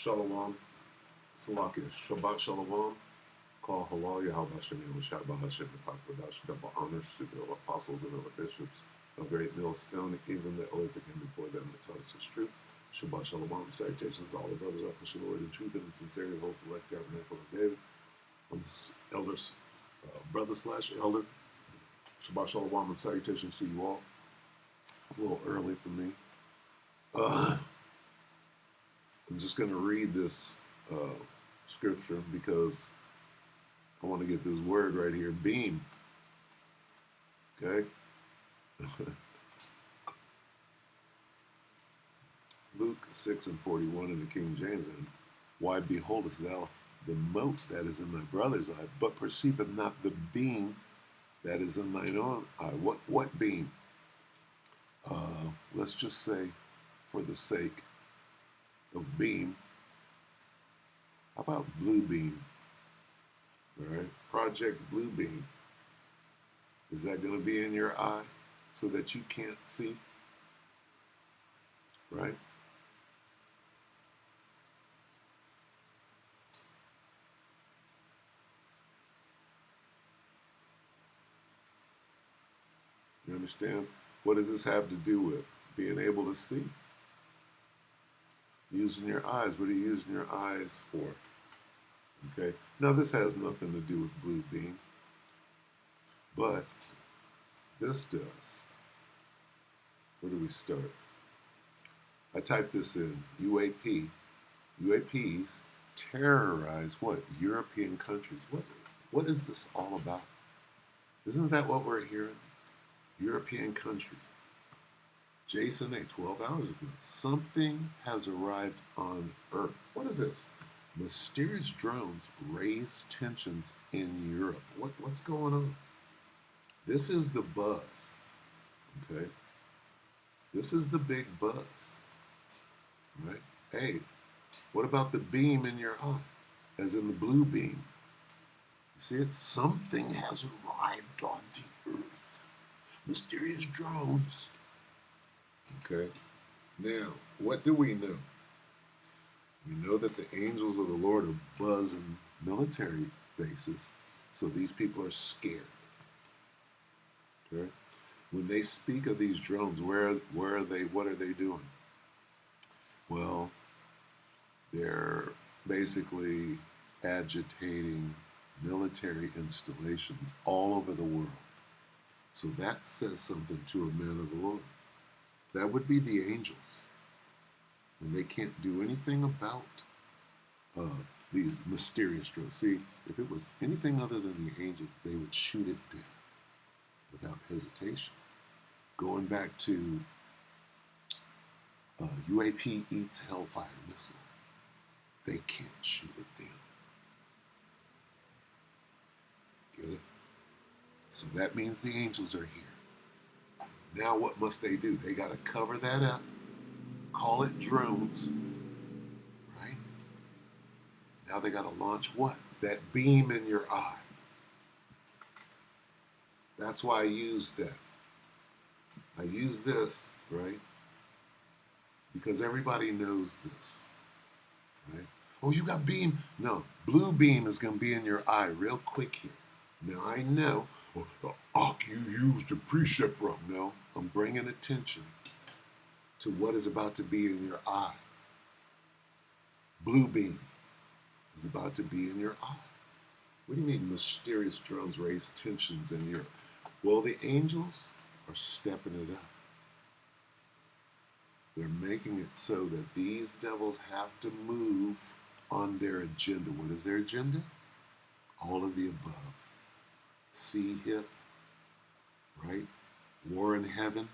Shalom, Salakia, Shabbat Shalom, Call Halal Yahweh Hashem Shabbat Hashem Pakwadash, double honors to the apostles and other bishops of Great Millstone, even the elders that came before them that taught us his truth. Shabbat Shalom, salutations to all the brothers of the Lord in truth and in sincerity, hope for like tabernacle of David. I'm the elders, brother/elder. Shabbat Shalom and salutations to you all. It's a little early for me. I'm just going to read this scripture because I want to get this word right here. Beam. Okay? Luke 6:41 in the King James. And why beholdest thou the mote that is in thy brother's eye, but perceiveth not the beam that is in thine own eye? What beam? Let's just say, for the sake of beam, how about Blu-Beam? All right, Project Blu-Beam. Is that going to be in your eye so that you can't see? Right? You understand? What does this have to do with being able to see? Using your eyes. What are you using your eyes for? Okay. Now this has nothing to do with Blu-Beam, but this does. Where do we start? I typed this in, UAP. UAPs terrorize what? European countries. What is this all about? Isn't that what we're hearing? European countries. Jason A, 12 hours ago. Something has arrived on Earth. What is this? Mysterious drones raise tensions in Europe. What's going on? This is the buzz. Okay? This is the big buzz. Right? Hey, what about the beam in your eye? As in the Blu-Beam. You see it? Something has arrived on the Earth. Mysterious drones. Okay. Now, what do we know? We know that the angels of the Lord are buzzing military bases, so these people are scared. Okay. When they speak of these drones, where are they? What are they doing? Well, they're basically agitating military installations all over the world. So that says something to a man of the Lord. That would be the angels. And they can't do anything about these mysterious drones. See, if it was anything other than the angels, they would shoot it down without hesitation. Going back to UAP eats Hellfire missile. They can't shoot it down. Get it? So that means the angels are here. Now what must they do? They got to cover that up, call it drones, right? Now they got to launch what? That beam in your eye. That's why I used that. I use this, right? Because everybody knows this, right? Oh, you got beam? No, Blu-Beam is going to be in your eye real quick here. Now I know, you used the precept wrong. No, I'm bringing attention to what is about to be in your eye. Blu-Beam is about to be in your eye. What do you mean mysterious drones raise tensions in Europe? Well, the angels are stepping it up. They're making it so that these devils have to move on their agenda. What is their agenda? All of the above. See hip, right? War in heaven.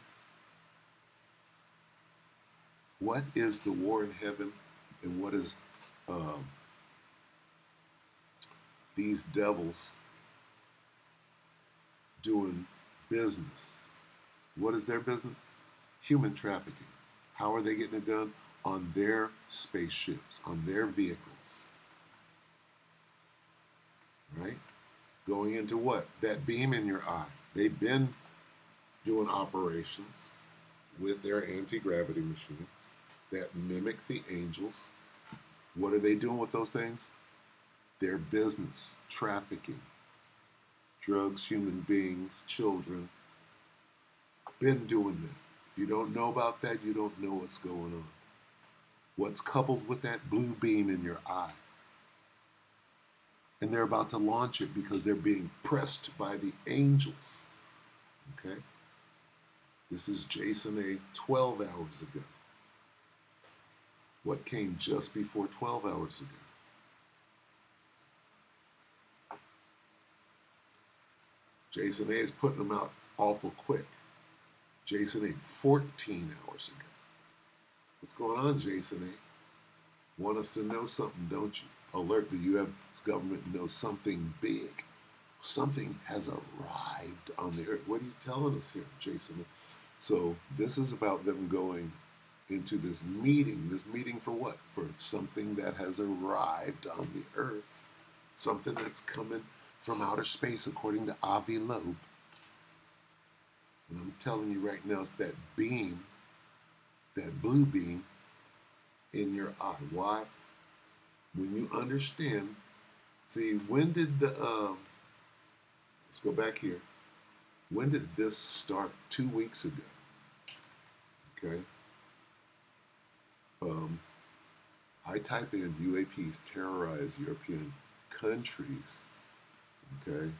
What is the war in heaven, and what is these devils doing business? What is their business? Human trafficking. How are they getting it done? On their spaceships, on their vehicles. Right? Going into what? That beam in your eye. They've been doing operations with their anti-gravity machines that mimic the angels What are they doing with those things? Their business, trafficking, drugs, human beings, children. Been doing that. If you don't know about that, you don't know what's going on. What's coupled with that? Blue beam in your eye. And they're about to launch it because they're being pressed by the angels. Okay? This is Jason A 12 hours ago. What came just before 12 hours ago? Jason A is putting them out awful quick. Jason A 14 hours ago. What's going on, Jason A? Want us to know something, don't you? Alert the U.S. government knows something big. Something has arrived on the earth. What are you telling us here, Jason A? So this is about them going into this meeting. This meeting for what? For something that has arrived on the earth. Something that's coming from outer space, according to Avi Loeb. And I'm telling you right now, it's that beam, that blue beam in your eye. Why? When you understand, see, when did the, let's go back here. When did this start? 2 weeks ago. Okay. I type in UAPs terrorize European countries. Okay.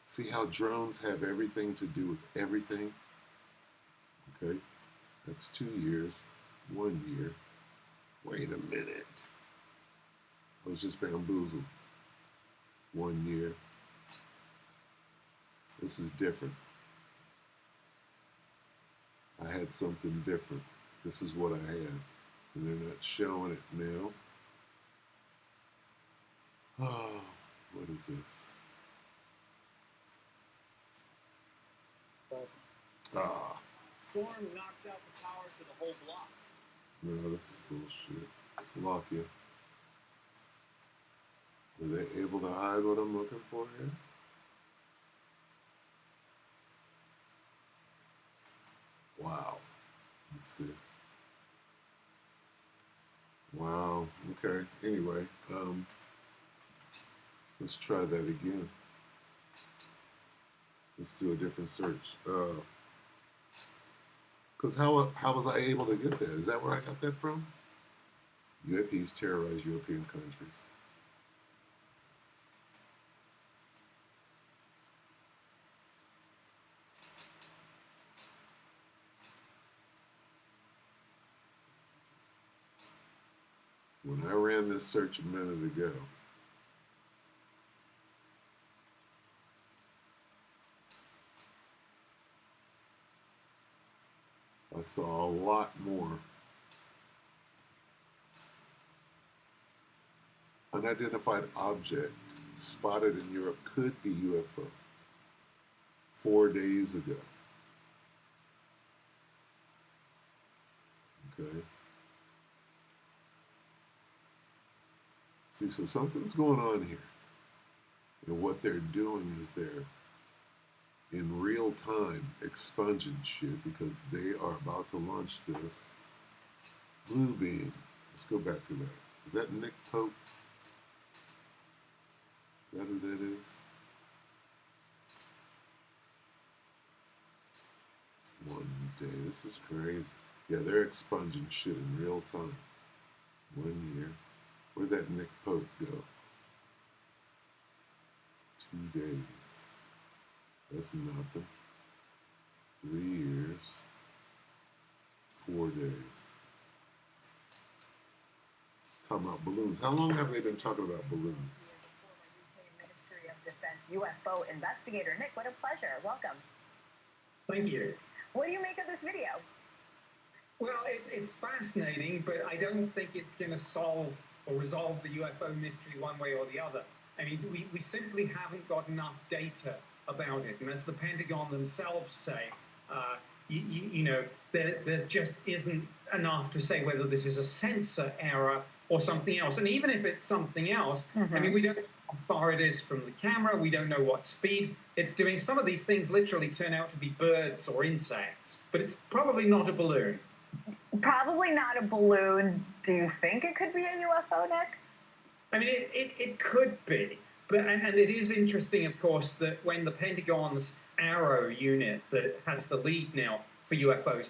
See how drones have everything to do with everything? Okay. That's 2 years. 1 year. Wait a minute. I was just bamboozled. 1 year. This is different. I had something different. This is what I had. And they're not showing it now. Oh, what is this? Ah. Storm knocks out the power to the whole block. No, this is bullshit. Slovakia. Were they able to hide what I'm looking for here? Wow. Let's see. Wow. Okay. Anyway, let's try that again. Let's do a different search. Because how was I able to get that? Is that where I got that from? UAPs terrorize European countries. When I ran this search a minute ago, I saw a lot more unidentified object spotted in Europe could be UFO 4 days ago. Okay. See, so something's going on here. And what they're doing is they're in real time expunging shit because they are about to launch this Blu-Beam. Let's go back to that. Is that Nick Pope? Is that who that is? One day. This is crazy. Yeah, they're expunging shit in real time. 1 year. Where'd that Nick Pope go? 2 days. That's nothing. 3 years. 4 days. Talking about balloons. How long have they been talking about balloons? Ministry of Defense UFO investigator. Nick, what a pleasure. Welcome. Thank you. What do you make of this video? Well, it's fascinating, but I don't think it's going to solve or resolve the UFO mystery one way or the other. I mean, we simply haven't got enough data about it. And as the Pentagon themselves say, there just isn't enough to say whether this is a sensor error or something else. And even if it's something else, I mean, we don't know far it is from the camera. We don't know what speed it's doing. Some of these things literally turn out to be birds or insects, but it's probably not a balloon. Probably not a balloon. Do you think it could be a UFO, Nick? I mean, it could be. But and it is interesting, of course, that when the Pentagon's Arrow unit that has the lead now for UFOs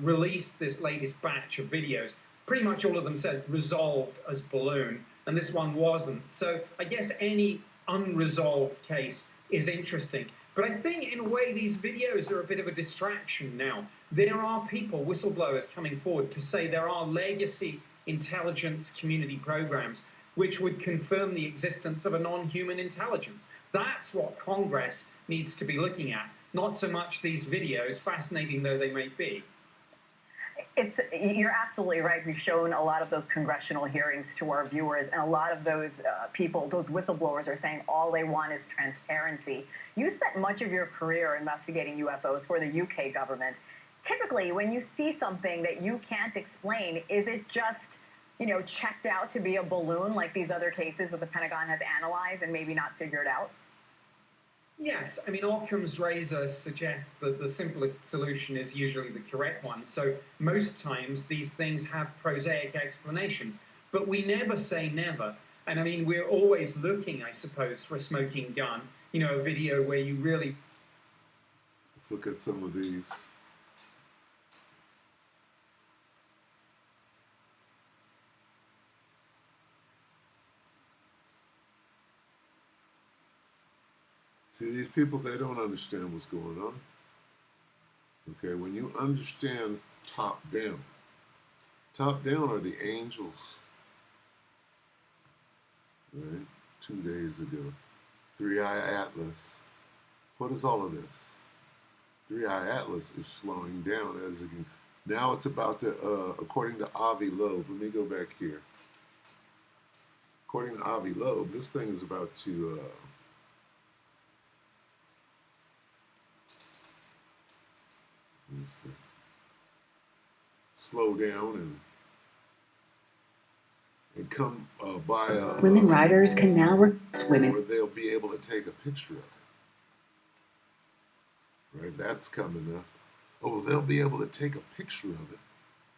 released this latest batch of videos, pretty much all of them said resolved as balloon, and this one wasn't. So I guess any unresolved case is interesting. But I think, in a way, these videos are a bit of a distraction now. There are people, whistleblowers, coming forward to say there are legacy intelligence community programs which would confirm the existence of a non-human intelligence. That's what Congress needs to be looking at, not so much these videos, fascinating though they may be. You're absolutely right. We've shown a lot of those congressional hearings to our viewers, and a lot of those people, those whistleblowers, are saying all they want is transparency. You spent much of your career investigating UFOs for the UK government. Typically, when you see something that you can't explain, is it just, checked out to be a balloon like these other cases that the Pentagon has analyzed and maybe not figured out? Yes, I mean, Occam's razor suggests that the simplest solution is usually the correct one. So most times these things have prosaic explanations, but we never say never. And I mean, we're always looking, I suppose, for a smoking gun, a video where you really... Let's look at some of these. See, these people, they don't understand what's going on. Okay, when you understand top down are the angels. Right? 2 days ago. 3-Eye Atlas. What is all of this? 3-Eye Atlas is slowing down as again. Now it's about to, according to Avi Loeb, let me go back here. According to Avi Loeb, this thing is about to slow down and come by women riders can now women where they'll be able to take a picture of it. Right, that's coming up. Oh, they'll be able to take a picture of it.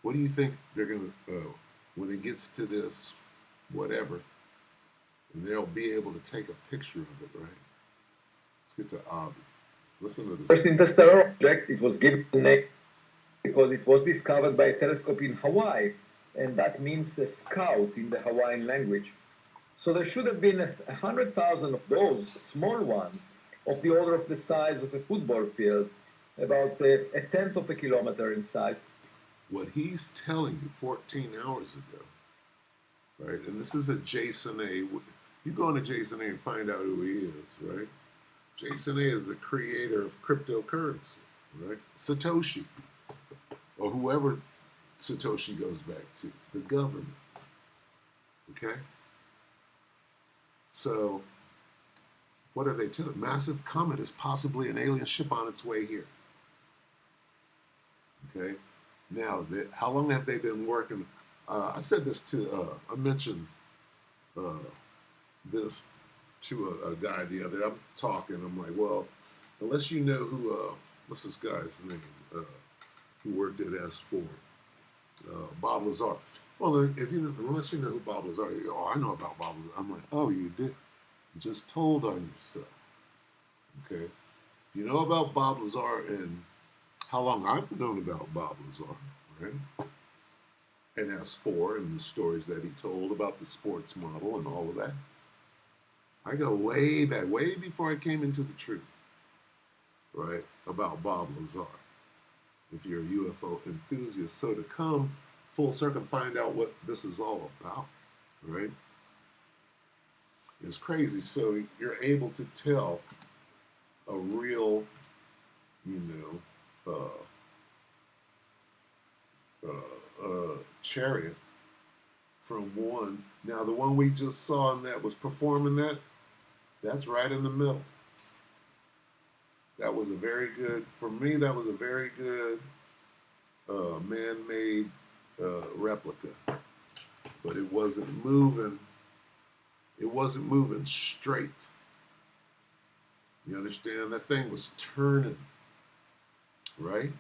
What do you think they're gonna when it gets to this whatever, and they'll be able to take a picture of it, right? Let's get to Avi. Listen to this. First interstellar object, it was given a name because it was discovered by a telescope in Hawaii, and that means a scout in the Hawaiian language. So there should have been 100,000 of those small ones of the order of the size of a football field, about a tenth of a kilometer in size. What he's telling you 14 hours ago, right? And this is a Jason A. You go into Jason A and find out who he is, right? Jason A is the creator of cryptocurrency, right? Satoshi, or whoever Satoshi goes back to, the government, okay? So, what are they telling? Massive comet is possibly an alien ship on its way here, okay? Now, how long have they been working? I said this to, I mentioned this to a guy the other day. I'm talking, I'm like, well, unless you know who, what's this guy's name, who worked at S4, Bob Lazar. Well, unless you know who Bob Lazar is, oh, I know about Bob Lazar. I'm like, oh, you did? You just told on yourself, okay? You know about Bob Lazar and how long I've known about Bob Lazar, right? And S4 and the stories that he told about the sports model and all of that. I go way back, way before I came into the truth, right, about Bob Lazar, if you're a UFO enthusiast. So to come full circle and find out what this is all about, right, is crazy. So you're able to tell a real, chariot from one. Now, the one we just saw and that was performing that's right in the middle. That was a very good, for me, that was a very good man-made replica. But it wasn't moving It wasn't moving straight. You understand? That thing was turning, right?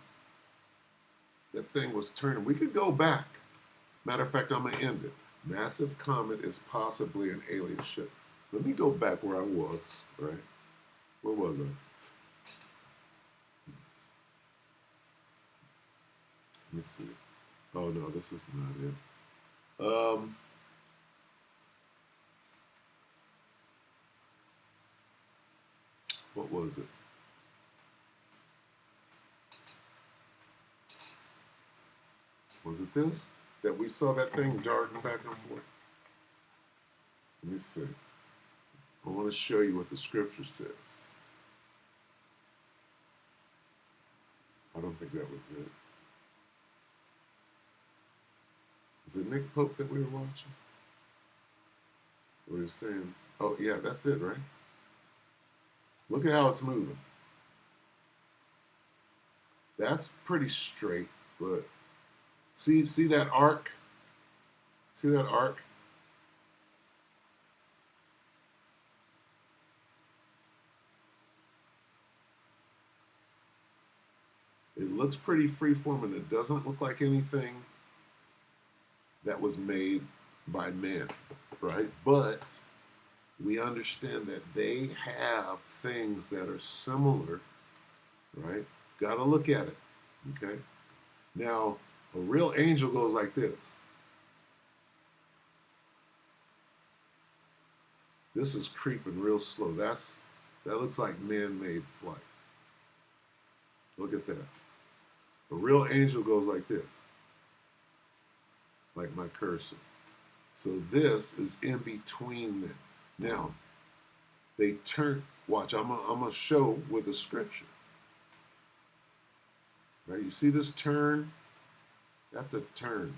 That thing was turning. We could go back. Matter of fact, I'm going to end it. Massive comet is possibly an alien ship. Let me go back where I was, right? Where was I? Let me see. Oh, no, this is not it. What was it? Was it this? That we saw that thing darting back and forth? Let me see. I want to show you what the scripture says. I don't think that was it. Was it Nick Pope that we were watching? We were saying, oh yeah, that's it, right? Look at how it's moving. That's pretty straight, but see that arc? See that arc? It looks pretty freeform, and it doesn't look like anything that was made by man, right? But we understand that they have things that are similar, right? Got to look at it, okay? Now, a real angel goes like this. This is creeping real slow. That looks like man-made flight. Look at that. A real angel goes like this, like my cursor. So this is in between them. Now, they turn, watch, I'm gonna show with the scripture. Right, you see this turn? That's a turn.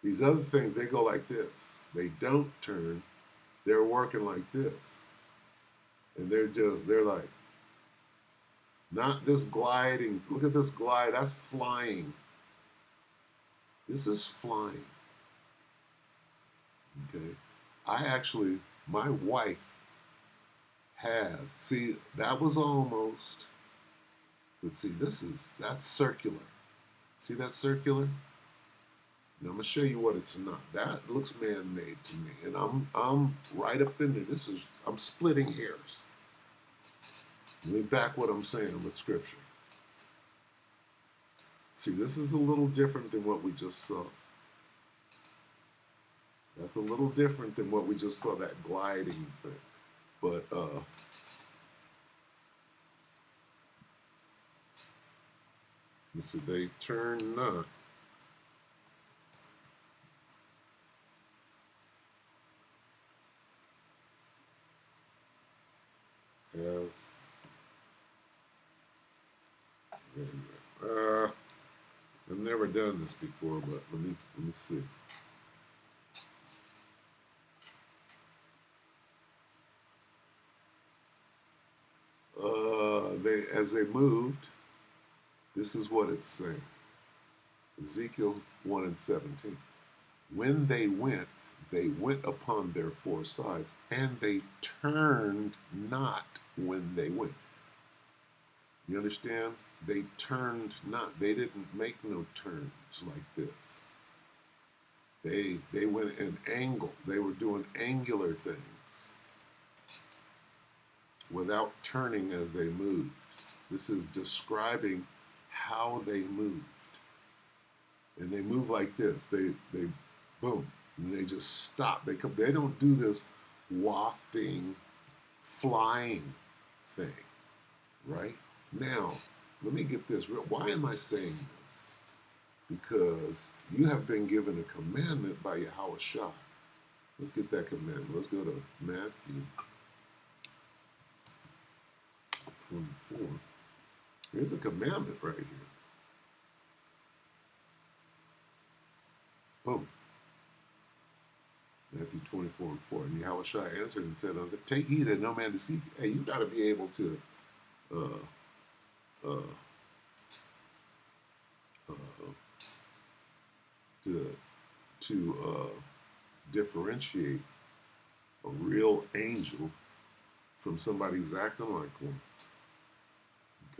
These other things, they go like this. They don't turn, they're working like this. And they're like, not this gliding. Look at this glide, that's flying. This is flying. Okay. My wife has, see, that was almost, but see, that's circular. See that circular? Now I'm gonna show you what it's not. That looks man-made to me, and I'm right up in there. I'm splitting hairs. Let me back what I'm saying with scripture. See, this is a little different than what we just saw. That's a little different than what we just saw, that gliding thing. But let's see, they turn not. As I've never done this before, but let me see. As they moved, this is what it's saying. Ezekiel 1 and 17. When they went upon their four sides, and they turned not when they went. You understand? They turned not. They didn't make no turns like this. They went an angle. They were doing angular things without turning as they moved. This is describing how they moved. And they move like this. They boom, and they just stop. They don't do this wafting, flying thing, right? Now, let me get this real. Why am I saying this? Because you have been given a commandment by Yahweh Shah. Let's get that commandment. Let's go to Matthew 24. Here's a commandment right here. Boom. Matthew 24 and 4. And Yahweh Shah answered and said, take heed that no man deceive you. Hey, you got to be able to differentiate a real angel from somebody who's acting like one.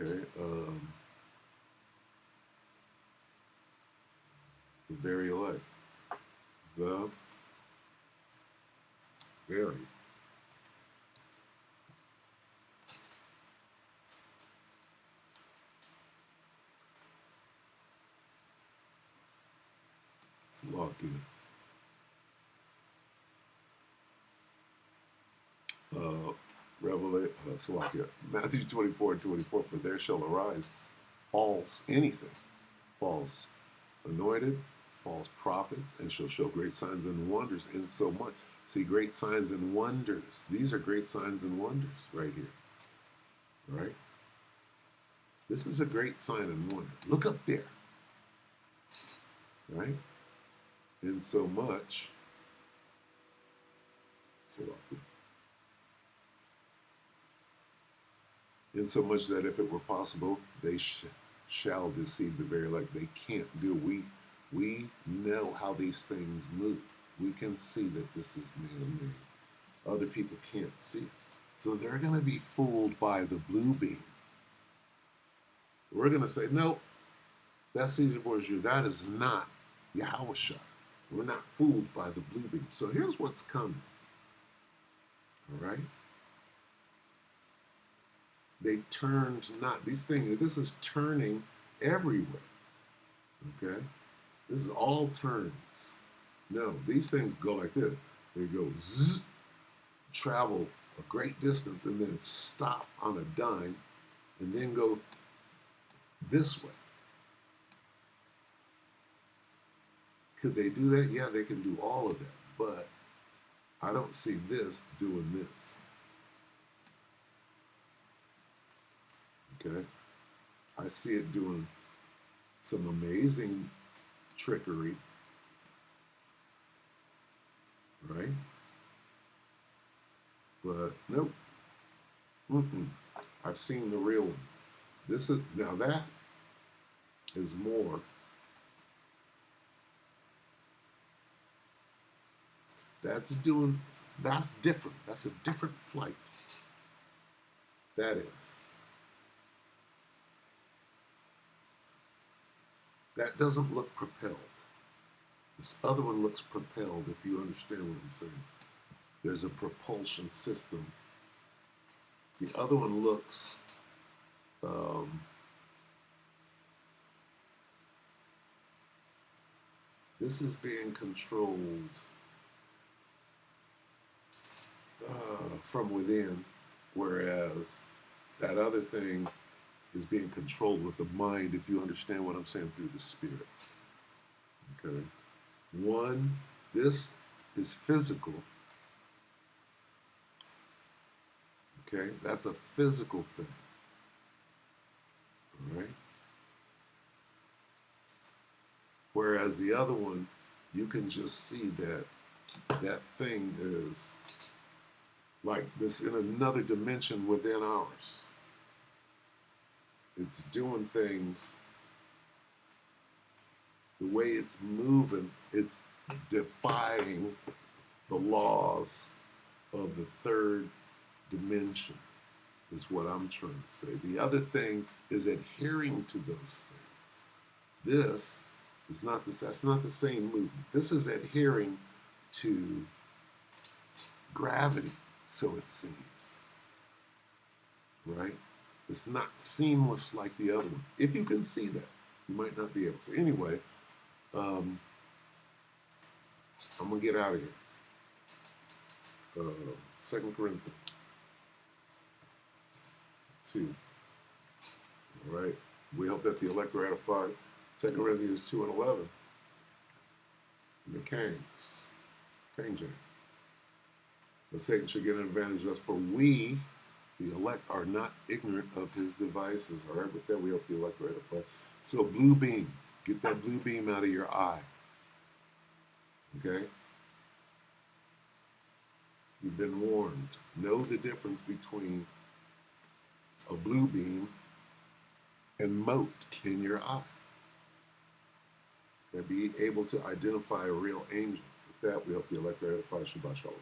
Okay, the very elect, the very. Slovakia. Slovakia. Matthew 24:24. For there shall arise false anything, false anointed, false prophets, and shall show great signs and wonders, in so much. See, great signs and wonders. These are great signs and wonders right here. All right? This is a great sign and wonder. Look up there. Right? In so much. In so much that if it were possible, they shall deceive the very elect. They can't do it. We know how these things move. We can see that this is man-made. Other people can't see it. So they're going to be fooled by the Blu-Beam. We're going to say, nope, that's Caesar Borgia. That is not Yahushua. We're not fooled by the Blu-Beam. So here's what's coming. All right? They turned not. These things, this is turning everywhere. Okay? This is all turns. No, these things go like this. They go zzz, travel a great distance, and then stop on a dime, and then go this way. Could they do that? Yeah, they can do all of that. But I don't see this doing this. Okay? I see it doing some amazing trickery. Right? But nope. I've seen the real ones. This is now that is more. That's different. That's a different flight. That is. That doesn't look propelled. This other one looks propelled, if you understand what I'm saying. There's a propulsion system. The other one looks this is being controlled from within, whereas that other thing is being controlled with the mind, if you understand what I'm saying, through the spirit. Okay. One, this is physical. Okay, that's a physical thing. All right. Whereas the other one, you can just see that that thing is like this in another dimension within ours. It's doing things the way it's moving, it's defying the laws of the third dimension, is what I'm trying to say. The other thing is adhering to those things. This is not this, that's not the same movement. This is adhering to gravity, so it seems. Right? It's not seamless like the other one. If you can see that, you might not be able to. Anyway, I'm going to get out of here. 2 Corinthians 2. All right. We hope that the elect are edified. 2 Corinthians 2 and 11. And the King James. But Satan should get an advantage of us, for we, the elect, are not ignorant of his devices. All right. With that, we hope the elect are edified. So Blu-Beam. Get that Blu-Beam out of your eye. Okay? You've been warned. Know the difference between a Blu-Beam and mote in your eye. And be able to identify a real angel. With that, we hope the elect are edified. Shabbat Shalom.